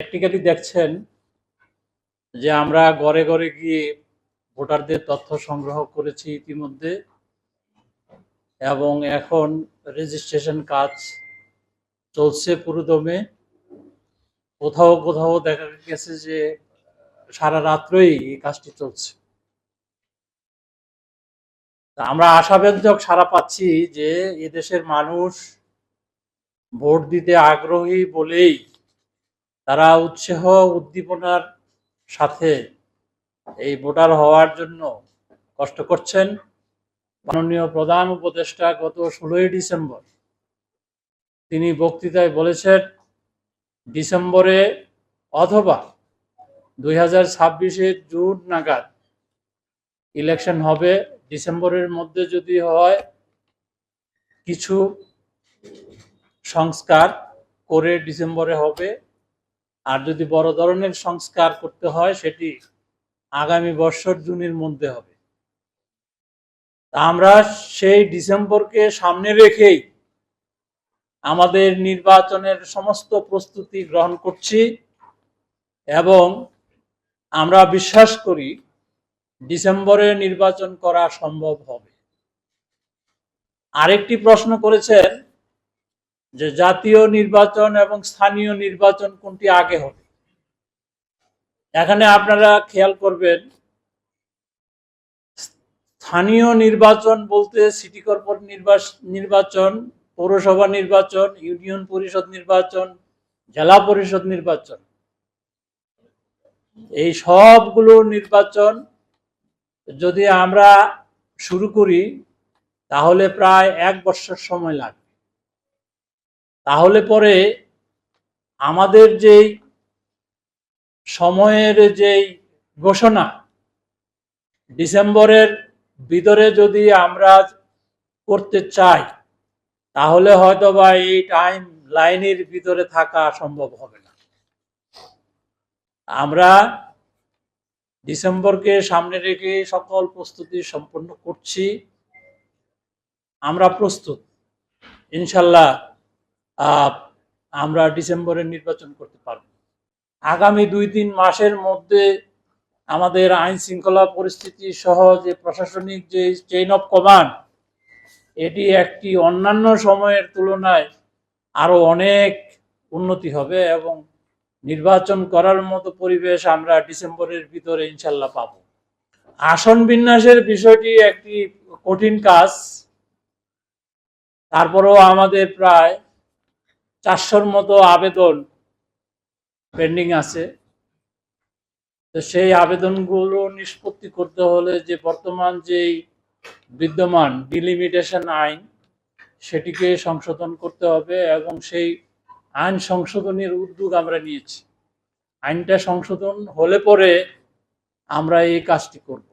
Practically দেখছেন যে আমরা ঘরে ঘরে গিয়ে ভোটারদের তথ্য সংগ্রহ করেছি ইতিমধ্যে, এবং এখন রেজিস্ট্রেশন কাজ চলছে পুরোদমে। কোথাও কোথাও দেখা গেছে যে সারা রাত্রই এই কাজটি চলছে। আমরা আশাব্যঞ্জক সাড়া পাচ্ছি যে এদেশের মানুষ ভোট দিতে আগ্রহী বলেই তারা উৎসাহ উদ্দীপনার সাথে এই ভোটার হওয়ার জন্য কষ্ট করছেন। মাননীয় প্রধান উপদেষ্টা গত 16ই ডিসেম্বর তিনি বক্তৃতায় বলেছেন, ডিসেম্বরে অথবা 2026-এর জুন নাগাদ ইলেকশন হবে। ডিসেম্বরের মধ্যে যদি হয়, কিছু সংস্কার করে ডিসেম্বরে হবে, আর যদি বড় ধরনের সংস্কার করতে হয় সেটি আগামী বছর জুনের মধ্যে হবে। আমরা সেই ডিসেম্বরকে সামনে রেখেই আমাদের নির্বাচনের সমস্ত প্রস্তুতি গ্রহণ করছি এবং আমরা বিশ্বাস করি ডিসেম্বরে নির্বাচন করা সম্ভব হবে। আরেকটি প্রশ্ন করেছেন যে জাতীয় নির্বাচন এবং স্থানীয় নির্বাচন কোনটি আগে হবে। এখানে আপনারা খেয়াল করবেন, স্থানীয় নির্বাচন বলতে সিটি কর্পোরেশন নির্বাচন, পৌরসভা নির্বাচন, ইউনিয়ন পরিষদ নির্বাচন, জেলা পরিষদ নির্বাচন, এই সবগুলো নির্বাচন যদি আমরা শুরু করি তাহলে প্রায় 1 বছর সময় লাগবে। তাহলে পরে আমাদের যেই সময়ের যেই ঘোষণা, ডিসেম্বরের ভিতরে যদি আমরা করতে চাই তাহলে হয়তো বা এই টাইম লাইনের ভিতরে থাকা সম্ভব হবে না। আমরা ডিসেম্বরকে সামনে রেখে সকল প্রস্তুতি সম্পন্ন করছি। আমরা প্রস্তুত, ইনশাল্লাহ আমরা ডিসেম্বরে নির্বাচন করতে পারব। আগামী 2-3 মাসের মধ্যে আমাদের আইন শৃঙ্খলা পরিস্থিতি সহ যে প্রশাসনিক যে চেইন অফ কমান্ড, এটি একটি অন্যান্য সময়ের তুলনায় আরো অনেক উন্নতি হবে এবং নির্বাচন করার মতো পরিবেশ আমরা ডিসেম্বরের ভিতরে ইনশাল্লাহ পাব। আসন বিন্যাসের বিষয়টি একটি কঠিন কাজ, তারপরেও আমাদের প্রায় 400-র মতো আবেদন পেন্ডিং আছে। তো সেই আবেদনগুলো নিষ্পত্তি করতে হলে যে বর্তমান যেই বিদ্যমান ডিলিমিটেশন আইন, সেটিকে সংশোধন করতে হবে এবং সেই আইন সংশোধনের উদ্যোগ আমরা নিয়েছি। আইনটা সংশোধন হলে পরে আমরা এই কাজটি করব।